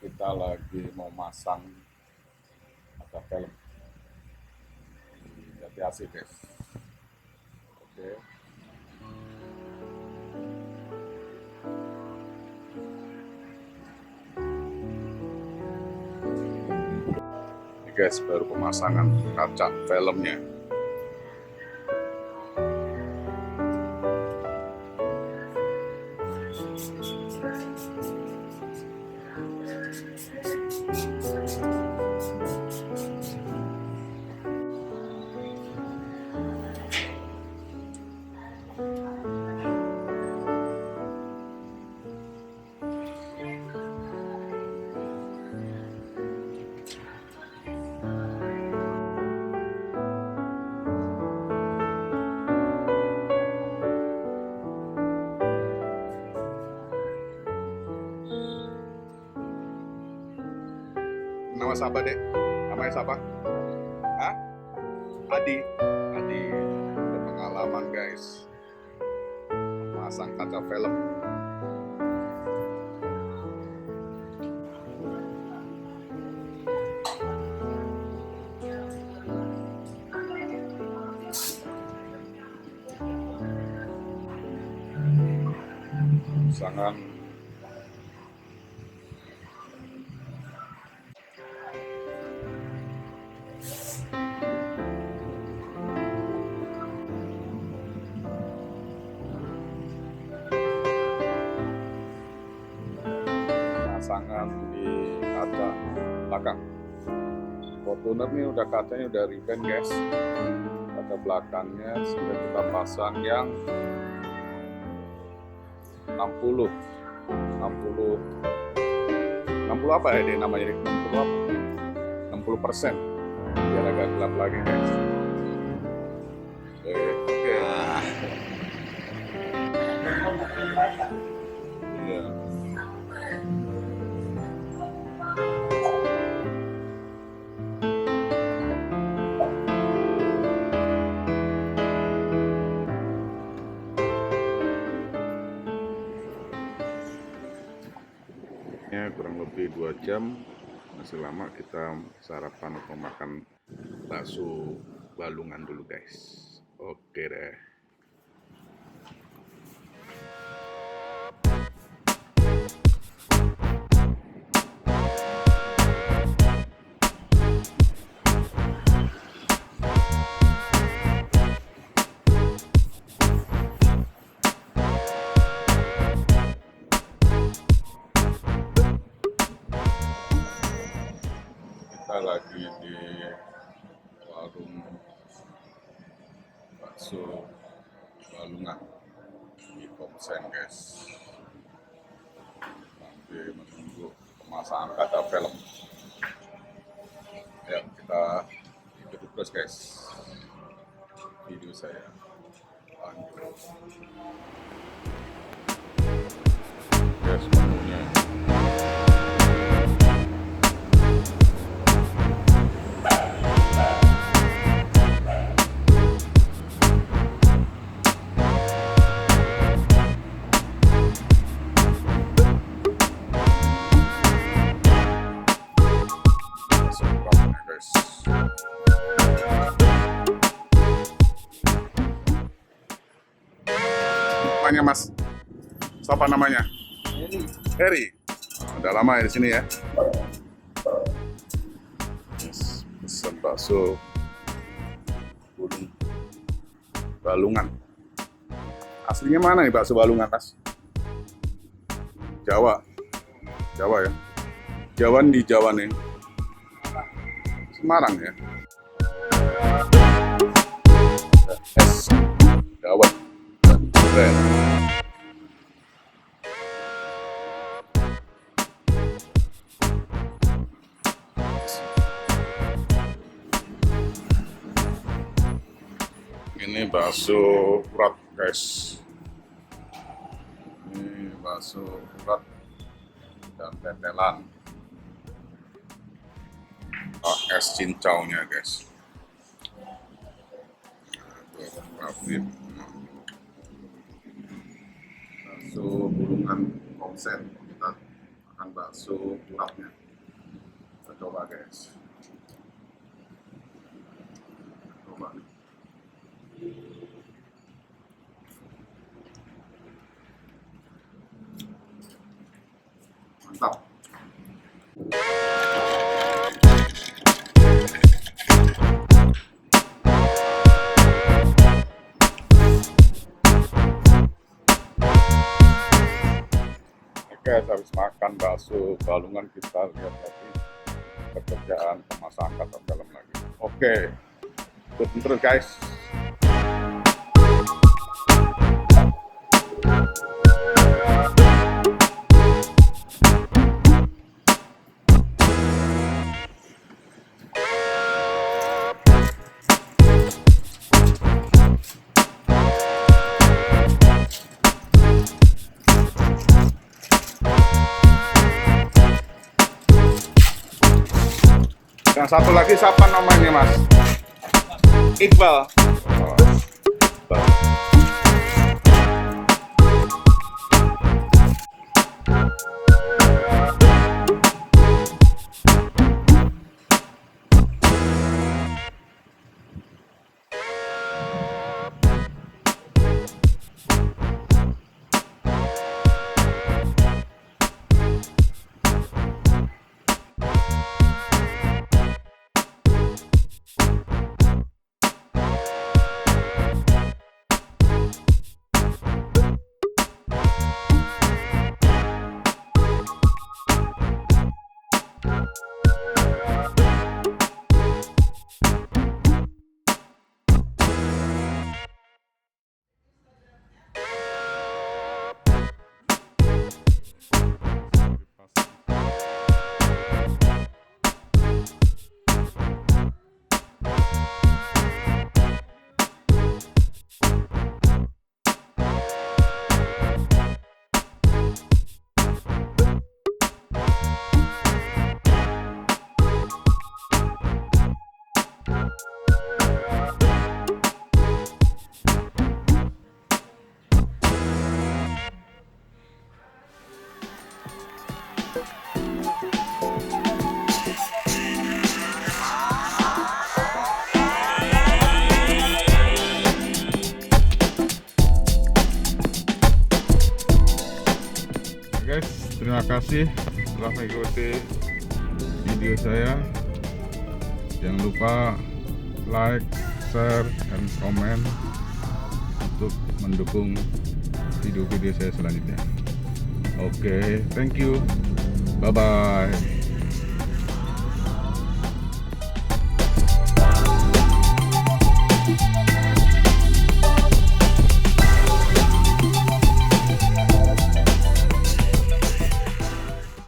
Kita lagi mau masang kaca film jadi asik guys. Oke. Ini guys baru pemasangan kaca filmnya. Nama siapa dek? Namanya siapa? Hah? Adi. Adi berpengalaman guys masang kaca film. Sangat pasangan di kaca belakang. Fourtuner nih udah kacanya udah revamp guys. Kaca belakangnya sudah kita pasang yang 60 apa ya dia namanya, 60% biar agak gelap lagi guys. Oke. Iya. Kurang lebih 2 jam, masih lama kita sarapan atau makan bakso balungan dulu guys. Oke deh. Kita lagi di warung bakso balungan di KOMSEN guys. Nanti menunggu pemasangan kaca film. Ya kita ikuti terus guys video saya. Lanjut. Guys menunya. Namanya Mas, siapa namanya? Heri. Oh, udah lama ya di sini ya. Pesen bakso Balungan. Aslinya mana nih bakso Balungan, Mas? Jawa. Jawa ya. Jawa di Jawa nih. Semarang ya. Es dawet dan durian. Ini bakso urat, guys. Ini bakso urat dan tetelan. Es cincaunya, guys. Bakso gulungan KOMSEN, kita akan bakso uratnya. Kita coba, guys. Coba. Mantap. Oke, habis makan bakso Balungan, kita lihat lagi pekerjaan pemasangan kaca film lagi. Oke, ikutin terus, guys. Yang satu lagi siapa namanya, Mas? Iqbal. Oh, Iqbal. Guys, terima kasih telah mengikuti video saya. Jangan lupa like, share, dan komen untuk mendukung video-video saya selanjutnya. Oke, thank you. Bye-bye.